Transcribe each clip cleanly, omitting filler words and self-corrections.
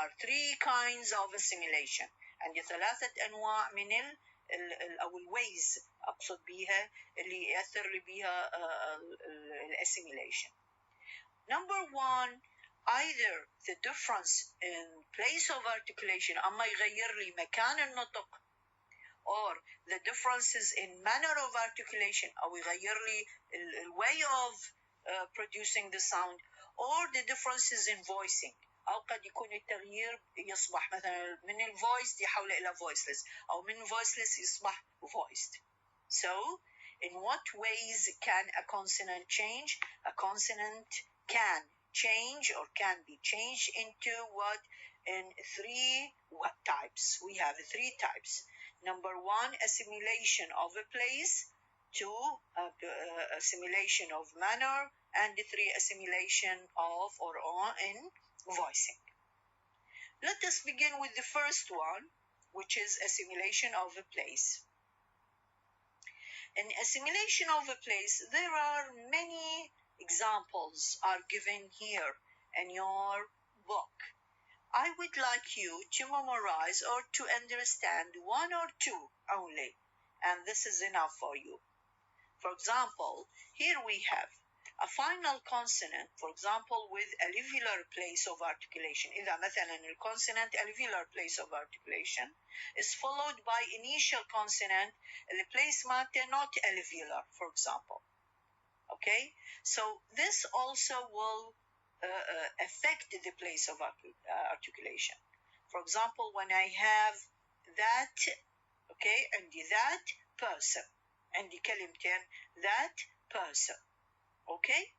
are three kinds of assimilation. عندي ثلاثة أنواع من أو الways أقصد بيها اللي يأثر لي بيها الassimilation. Number one, either the difference in place of articulation أما يغير لي مكان النطق, or the differences in manner of articulation أو يغير لي way of producing the sound, or the differences in voicing أو قد يكون التغيير يصبح مثلا من الvoiced يحول إلى voiceless أو من voiceless يصبح voiced. So in what ways can a consonant change? A consonant can change or can be changed into what? In three types. We have three types. Number one, assimilation of a place. Two, assimilation of manner. And three, assimilation of or on in voicing. Let us begin with the first one, which is assimilation of a place. In assimilation of a place, there are many examples are given here in your book. I would like you to memorize or to understand one or two only, and this is enough for you. For example, here we have a final consonant, for example, with alveolar place of articulation. إذا مثلا الconsonant alveolar place of articulation is followed by initial consonant, the place matter not alveolar, for example. Okay, so this also will affect the place of articulation. For example, when I have that, okay, and that person, and the كلمتين that person, okay,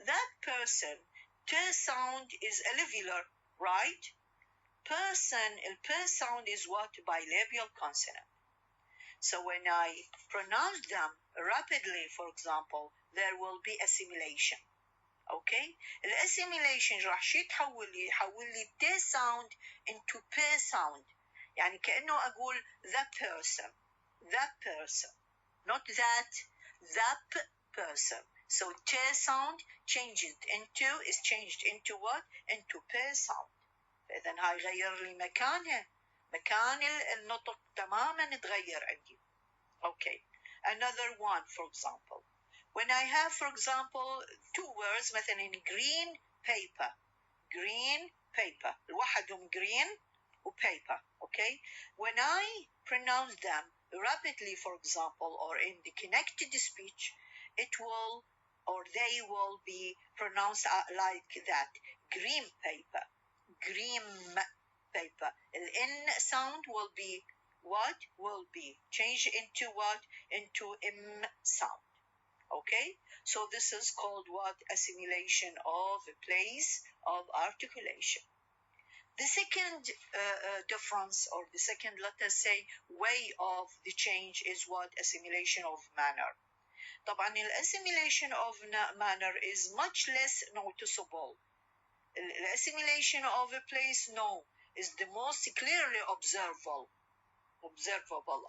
that person, T sound is alveolar, right? Person, P sound is what? Bilabial consonant. So when I pronounce them rapidly, for example, there will be assimilation. Okay, الاسيميليشن راح شي يحول لي T sound into P sound, يعني كأنه أقول the person, not that, the person. So T sound is changed into what? Into P sound. إذا هاي غير لي مكانها، مكان النطق تماما تغير عندي. Okay, another one, for example. When I have, for example, two words, مثلا green paper, لوحدهم green و paper, okay? When I pronounce them rapidly, for example, or in the connected speech, it will, or they will be pronounced like that, green paper. The N sound will be what? Will be changed into what? Into M sound. Okay, so this is called what? Assimilation of a place of articulation. The second difference, or the second, let us say, way of the change is what? Assimilation of manner. طبعا assimilation of manner is much less noticeable. Assimilation of a place, no, is the most clearly observable,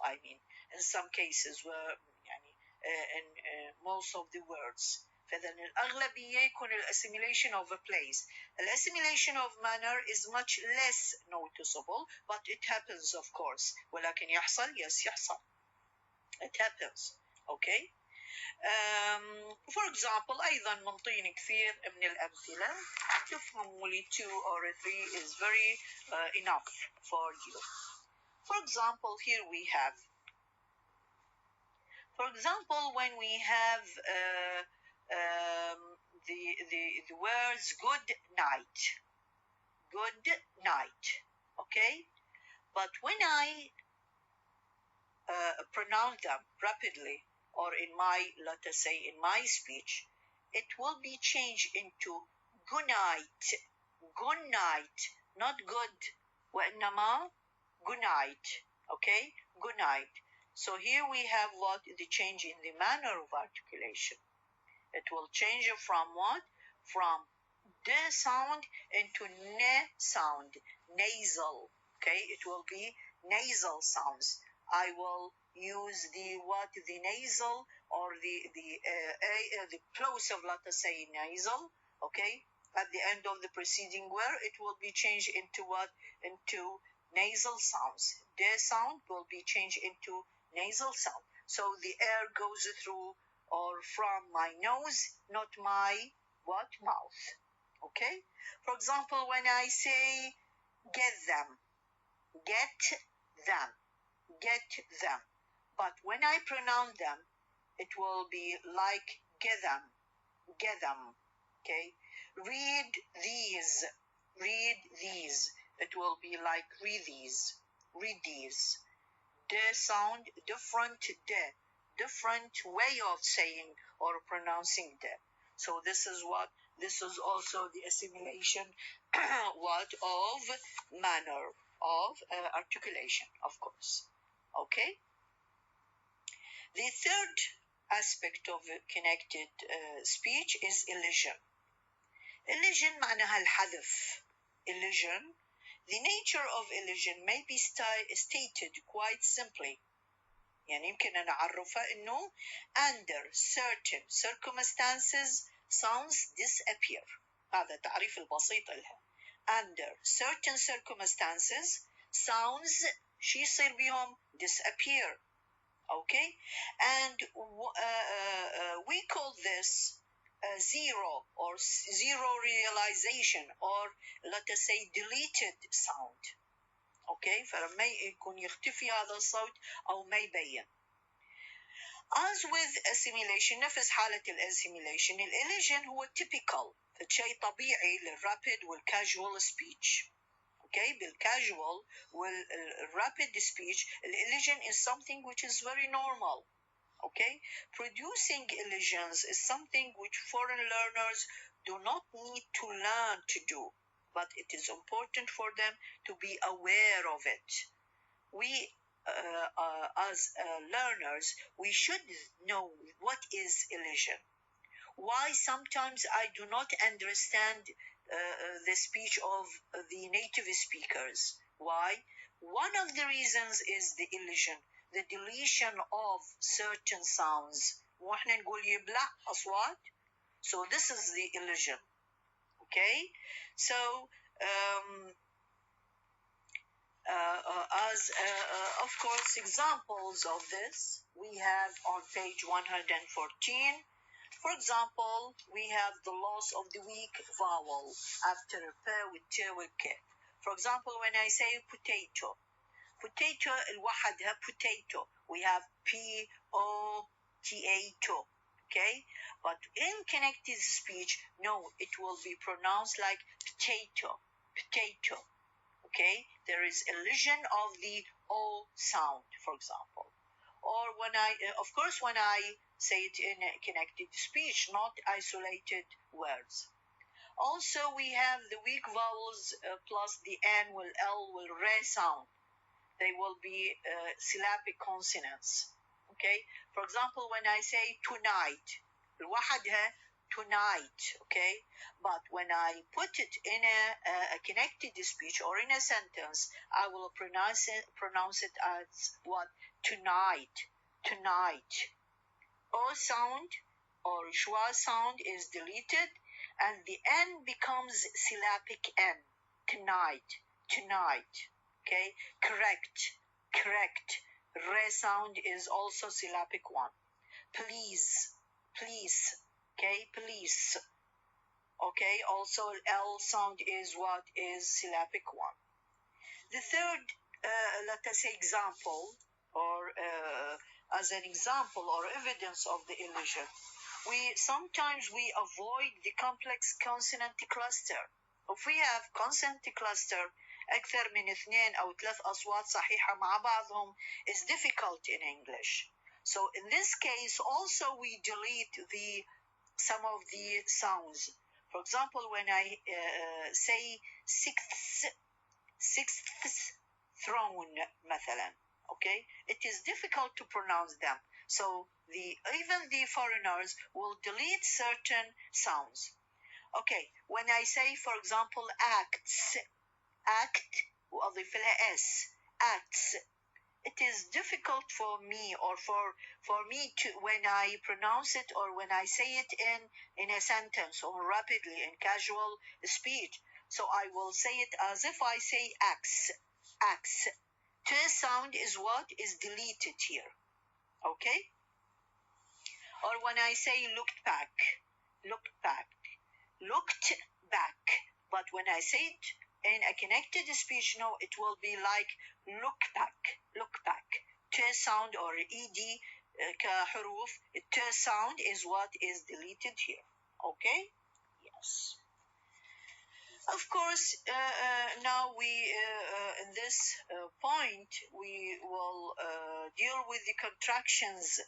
I mean, in some cases where in most of the words. فإذا الأغلبية يكون assimilation of a place. Assimilation of manner is much less noticeable, but it happens, of course. ولكن يحصل, yes, يحصل. It happens, okay? For example, أيضا منطيني كثير من الأمثلة تفهموا لي 2 or 3 is very enough for you. For example, here we have, for example, when we have the words good night, okay? But when I pronounce them rapidly, or in my, let us say, in my speech, it will be changed into good night, not good, وإنما good night, okay? Good night. So here we have what? The change in the manner of articulation. It will change from what? From D sound into N sound, nasal, okay? It will be nasal sounds. I will use the what? The nasal or the plosive, let us say, nasal, okay? at the end of the preceding word, it will be changed into what? Into nasal sounds. The sound will be changed into nasal sound. So the air goes through or from my nose, not my what? Mouth. Okay? For example, when I say get them, get them, get them. But when I pronounce them, it will be like get them, get them. Okay? Read these, read these. It will be like read these, read these. The sound, different the, different way of saying or pronouncing the. So this is what, this is also the assimilation what of manner of articulation, of course. Okay. The third aspect of connected speech is elision. Elision معناها الحذف. Elision. The nature of elision may be stated quite simply. يعني يمكن أن أعرفها إنه under certain circumstances sounds disappear. هذا تعريف البسيط لها. Under certain circumstances sounds شي يصير بهم disappear. Okay, and we call this zero or zero realization, or let us say deleted sound. Okay, فلما يكون يختفي هذا الصوت أو ما يبين. As with assimilation, نفس حالة الاسsimilation, الelision هو typical شيء طبيعي للرابid والcasual speech. Okay, بالcasual والrapid speech, elision is something which is very normal. Okay, producing elisions is something which foreign learners do not need to learn to do, but it is important for them to be aware of it. We, as learners, we should know what is elision. Why sometimes I do not understand the speech of the native speakers. Why? One of the reasons is the elision, the deletion of certain sounds. وإحنا نقول يبلع أصوات. So this is the elision. Okay? So, as of course examples of this, we have on page 114. For example, we have the loss of the weak vowel after a p with t with k. For example, when I say potato, potato الوحدها potato, we have P-O-T-A-T-O. Okay, but in connected speech, no, it will be pronounced like potato, potato. Okay, there is elision of the O sound, for example. Or when I, of course, when I say it in a connected speech, not isolated words. Also, we have the weak vowels plus the N will L will re sound. They will be syllabic consonants. Okay, for example, when I say tonight, الوحدها tonight. Okay, but when I put it in a connected speech or in a sentence, I will pronounce it as what? Tonight, tonight. O sound or schwa sound is deleted and the N becomes syllabic N. Tonight, tonight. Okay, correct, correct. Re sound is also syllabic one. Please, please. Okay, police. Okay, also L sound is what? Is syllabic one. The third, let us say example, or as an example or evidence of the elision, sometimes we avoid the complex consonant cluster. If we have consonant cluster أكثر من 2 أو 3 أصوات صحيحة مع بعضهم is difficult in English. So in this case also we delete some of the sounds. For example, when I say sixth throne مثلا, okay, it is difficult to pronounce them. So even the foreigners will delete certain sounds. Okay, when I say, for example, acts, act وأضيف لها s, acts, it is difficult for me, or for me to, when I pronounce it or when I say it in a sentence or rapidly in casual speech. So I will say it as if I say axe, axe. T sound is what is deleted here. Okay? Or when I say looked back, looked back, looked back. But when I say it in a connected speech, no, it will be like look back, look back. T sound or ed كحروف, T sound is what is deleted here. Okay? Yes. Of course, now we, in this point, we will deal with the contractions,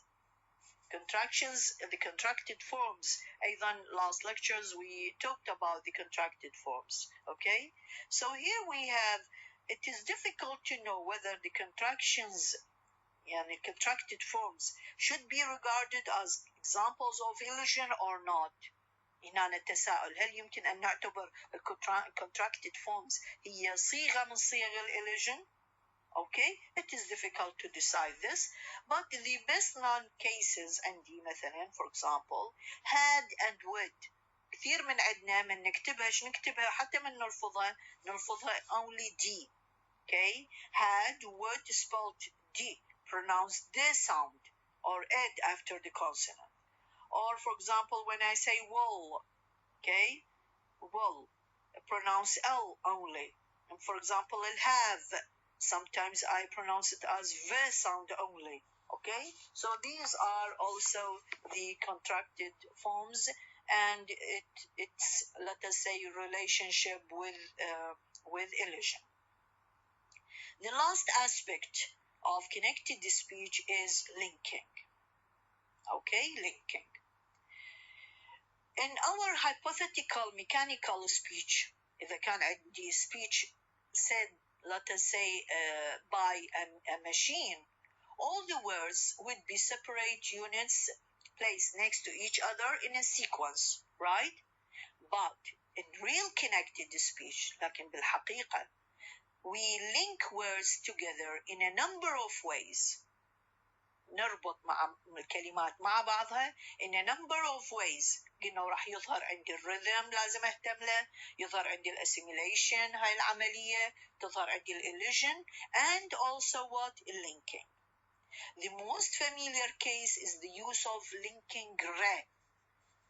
the contracted forms. Even last lectures we talked about the contracted forms. Okay, so here we have, it is difficult to know whether the contractions and the contracted forms should be regarded as examples of illusion or not. هنا التساؤل، هل يمكن أن نعتبر contracted forms هي صيغة من صيغ الillusion? Okay, it is difficult to decide this, but the best known cases عندي مثلا, for example, had and would. كثير من عندنا من نكتبها نكتبها حتى من نرفضها only D. Okay, had, would spelled D, pronounced D sound or ed after the consonant. Or for example, when I say wool, okay, wool, pronounce L only. And for example, have, sometimes I pronounce it as V sound only. Okay, so these are also the contracted forms, and it's, let us say, relationship with illusion. The last aspect of connected speech is linking. Okay, linking. In our hypothetical mechanical speech, إذا كان عندي speech said, let us say, by a machine, all the words would be separate units placed next to each other in a sequence, right? But in real connected speech, لكن بالحقيقة, we link words together in a number of ways. نربط مع الكلمات مع بعضها in a number of ways. قلنا راح يظهر عندي الرhythm لازم اهتم له, يظهر عندي الاسsimilation هاي العملية, تظهر عندي illusion, and also what? Linking. The most familiar case is the use of linking re.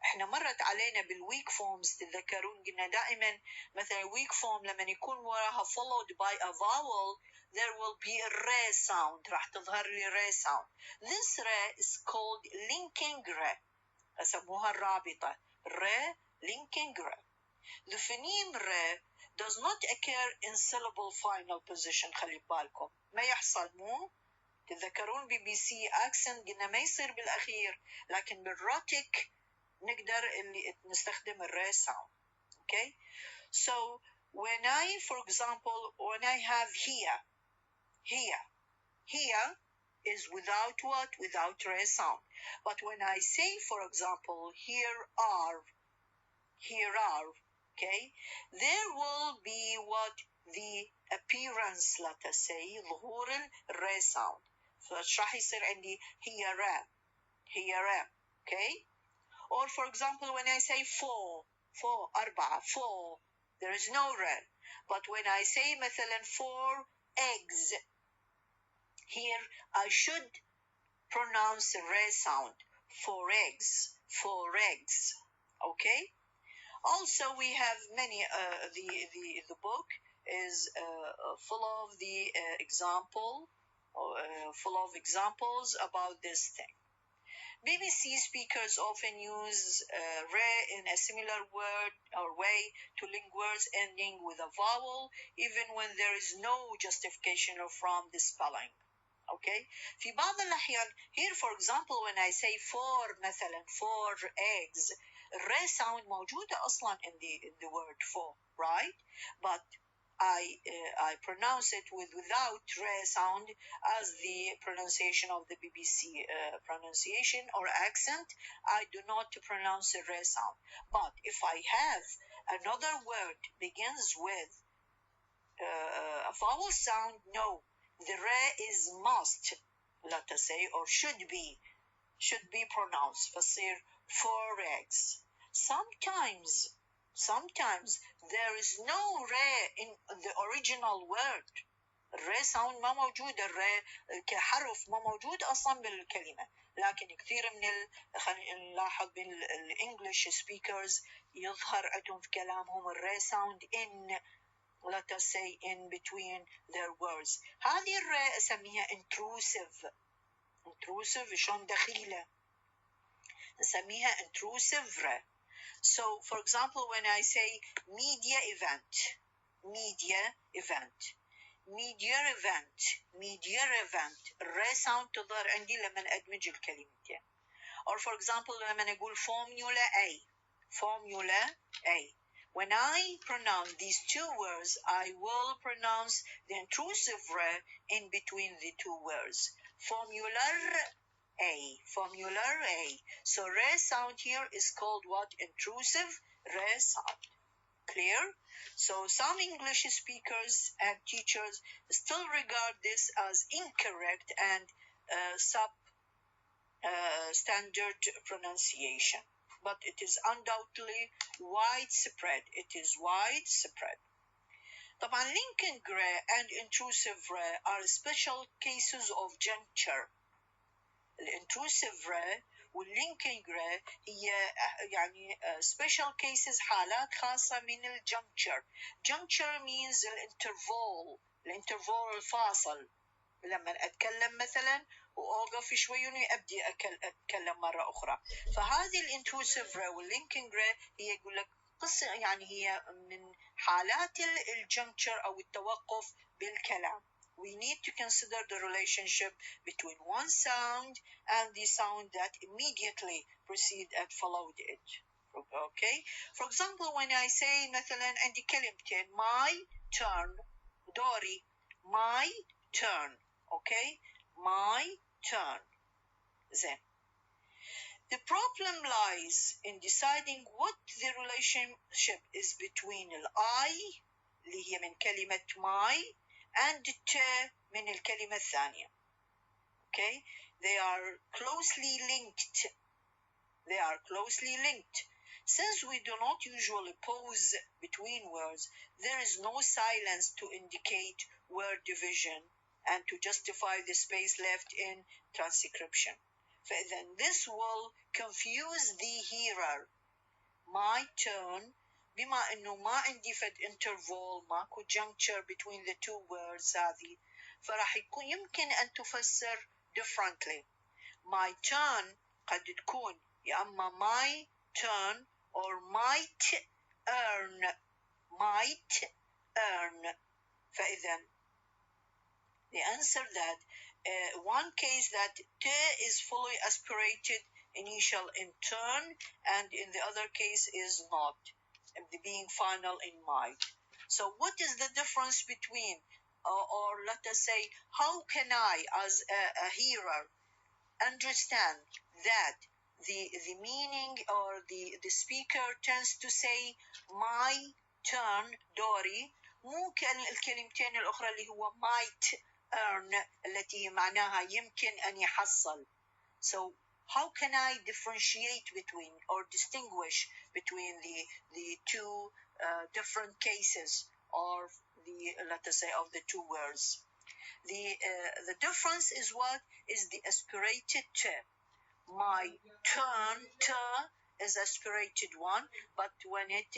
احنا مرت علينا بالweak forms, تتذكرون قلنا دائما مثلا weak form لما يكون وراها followed by a vowel, there will be a re sound, راح تظهر لي re sound. This re is called linking re, أسموها الرابطة, re, linking re. The phoneme re does not occur in syllable final position. خلي بالكم ما يحصل, مو تتذكرون BBC accent قلنا ما يصير بالأخير, لكن بالروتيك نقدر اللي نستخدم الري sound. Okay, so when I, for example, when I have here is without what? Without re sound. But when I say, for example, here are, okay, there will be what? The appearance, let us say, ظهور الري sound. فايش راح يصير عندي? here, okay. Or for example, when I say four, أربعة, four, there is no re. But when I say مثلا 4 eggs, here I should pronounce the re sound. 4 eggs, okay. Also, we have many. The book is full of the full of examples about this thing. BBC speakers often use re in a similar word or way to link words ending with a vowel, even when there is no justification from the spelling. Okay? في بعض الأحيان, here for example, when I say four مثلا, 4 eggs, re sound موجودة أصلا in the word for, right? But I pronounce it without re sound as the pronunciation of the BBC pronunciation or accent. I do not pronounce the re sound. But if I have another word begins with a vowel sound, no, the re is must, let us say, or should be pronounced. فصير four eggs. Sometimes there is no re in the original word. الري ساوند ما موجود، الري كحرف ما موجود اصلا بالكلمه، لكن كثير من خلينا نلاحظ بالانجلش سبيكرز يظهر عندهم في كلامهم الري ساوند in let us say in between their words. هذه الري اسميها intrusive شلون دخيله، نسميها intrusive re. So for example when I say media event الري ساوند تظهر عندي لما ادمج الكلمتين. or for example لما اقول formula A when I pronounce these two words I will pronounce the intrusive re in between the two words. Formular A. So re sound here is called what? Intrusive re sound. Clear? So some English speakers and teachers still regard this as incorrect and standard pronunciation, but it is undoubtedly widespread. طبعا Lincoln Gray and intrusive re are special cases of juncture. الانتروسيف ري واللينكن جراي هي يعني special cases حالات خاصة من الجنكشر. juncture means الانترفول الفاصل، لما أتكلم مثلا وأوقف شوي وأبدي أتكلم مرة أخرى. فهذه الانتروسيف ري واللينكن جراي هي يقول لك قصة، يعني هي من حالات الجنكشر أو التوقف بالكلام. We need to consider the relationship between one sound and the sound that immediately precede and followed it. Okay? For example, when I say مثلا عندي كلمتين my turn دوري my turn. Okay? My turn. زين. The problem lies in deciding what the relationship is between I اللي هي من كلمة my and ت من الكلمة الثانية. Okay? They are closely linked. Since we do not usually pause between words, there is no silence to indicate word division and to justify the space left in transcription. Then this will confuse the hearer. My turn بما انه ما عندي فد interval ماكو juncture between the two words هذه، فراح يمكن ان تفسر differently. My turn قد تكون يا اما my turn or might earn. فاذا the answer that one case that t is fully aspirated initial in turn and in the other case is not, being final in might. So what is the difference between or let us say how can I as a hearer understand that the meaning or the speaker tends to say my turn دوري مو كالكلمتين الأخرى اللي هو might earn التي معناها يمكن أن يحصل. So how can I differentiate between or distinguish between the two different cases or let us say of the two words? The difference is what is the aspirated t. My turn t is aspirated one, but when it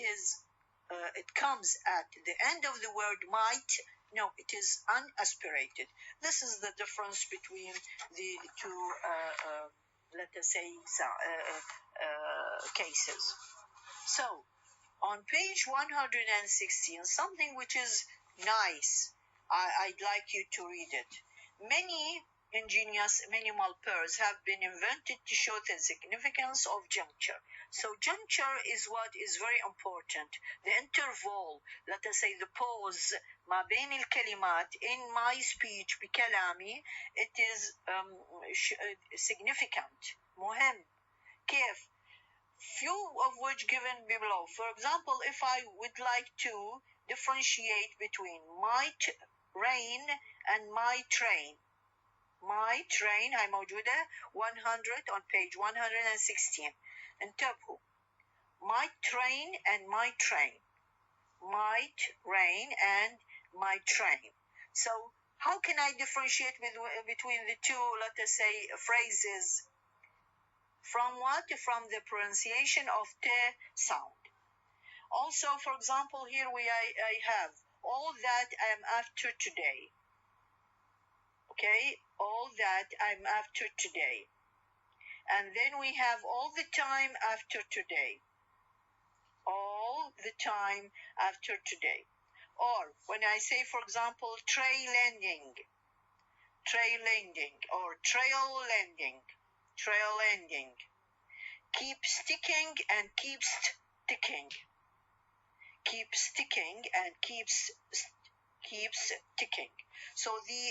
comes at the end of the word might, no, it is unaspirated. This is the difference between the two let us say cases. So on page 116, something which is nice, I'd like you to read it. Many ingenious minimal pairs have been invented to show the significance of juncture. So juncture is what is very important. The interval, let us say the pause ما بين الكلمات in my speech بكلامي, it is significant, مهم. كيف? Few of which given below. For example, if I would like to differentiate between might rain and my train. my train هاي موجودة 100 on page 116. انتبهوا. my train and my train. might rain and my train. So how can I differentiate between the two, let us say, phrases? From what? From the pronunciation of t sound. Also, for example, here I have all that I'm after today. Okay, all that I'm after today. And then we have all the time after today. All the time after today. Or when I say, for example, trail landing, or trail landing, keep sticking and keeps sticking, keeps ticking. So the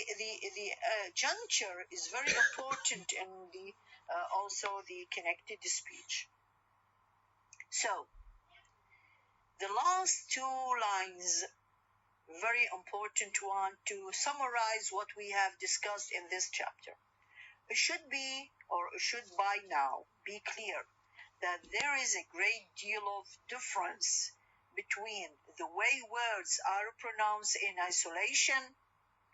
juncture is very important in the also the connected speech. So the last two lines, very important one to summarize what we have discussed in this chapter. It should be, or it should by now be clear that there is a great deal of difference between the way words are pronounced in isolation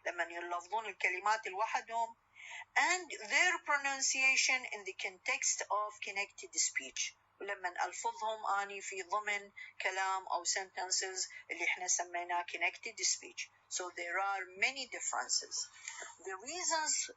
لما يلفظون الكلمات لوحدهم and their pronunciation in the context of connected speech ولما ألفظهم أني في ضمن كلام أو sentences اللي احنا سميناه connected speech. So there are many differences. The reasons,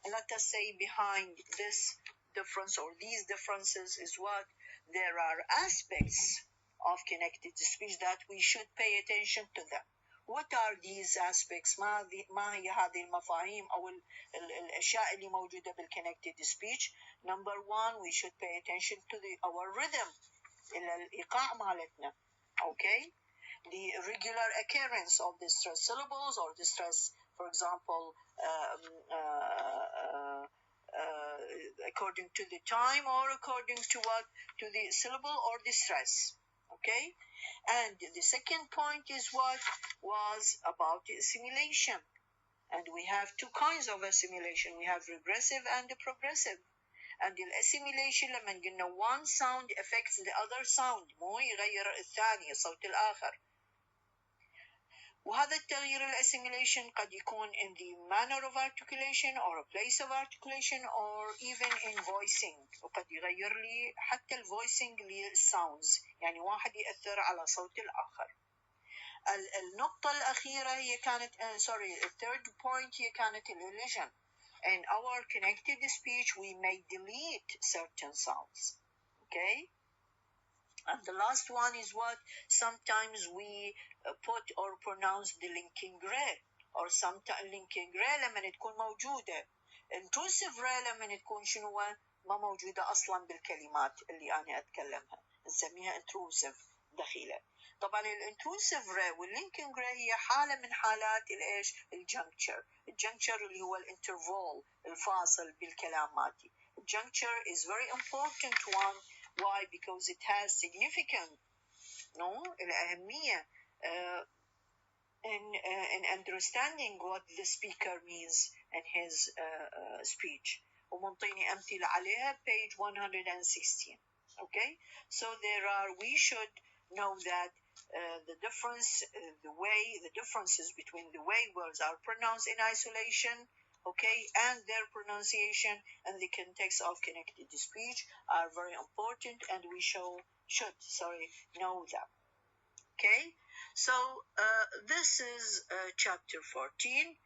let us say, behind this difference or these differences is what? There are aspects of connected speech that we should pay attention to them. What are these aspects? ما هي هذه المفاهيم أو الأشياء اللي موجودة بالconnected speech? Number one, we should pay attention to our rhythm, الإيقاع مالتنا. Okay? The regular occurrence of the stress syllables or the stress, for example, according to the time or according to what? To the syllable or the stress. Okay? And the second point is what? Was about assimilation. And we have two kinds of assimilation. We have regressive and progressive. And the assimilation لما قلنا one sound affects the other sound مو يغير الثاني الصوت الآخر. وهذا التغيير الاسsimilation قد يكون in the manner of articulation or a place of articulation or even in voicing. وقد يغير لي حتى الvoicing للsounds يعني واحد يأثر على صوت الآخر. النقطة الأخيرة هي كانت the third point هي كانت elision. In our connected speech we may delete certain sounds. Okay? And the last one is what? Sometimes we put or pronounce the linking re or sometimes linking re لما تكون موجودة. intrusive re لما تكون شنو ما موجودة أصلا بالكلمات اللي أنا أتكلمها نسميها intrusive دخيلة. طبعا الانتروسيف ري واللينكينج ري هي حالة من حالات الإيش؟ الجنكشر اللي هو الانترفول الفاصل بالكلامات. الجنكشر is very important one. Why? Because it has significant الأهمية in understanding what the speaker means in his speech. ومنطيني أمثلة عليها page 116. Okay, so we should know that the differences between the way words are pronounced in isolation, okay, and their pronunciation and the context of connected speech are very important, and we should know them. Okay, so this is chapter 14.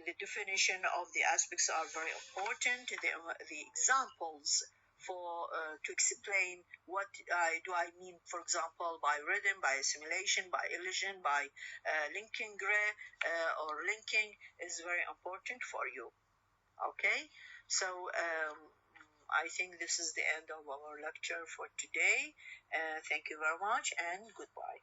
The definition of the aspects are very important. The examples to explain what do I mean, for example, by rhythm, by assimilation, by elision, by linking or linking is very important for you. Okay, so I think this is the end of our lecture for today. Thank you very much and goodbye.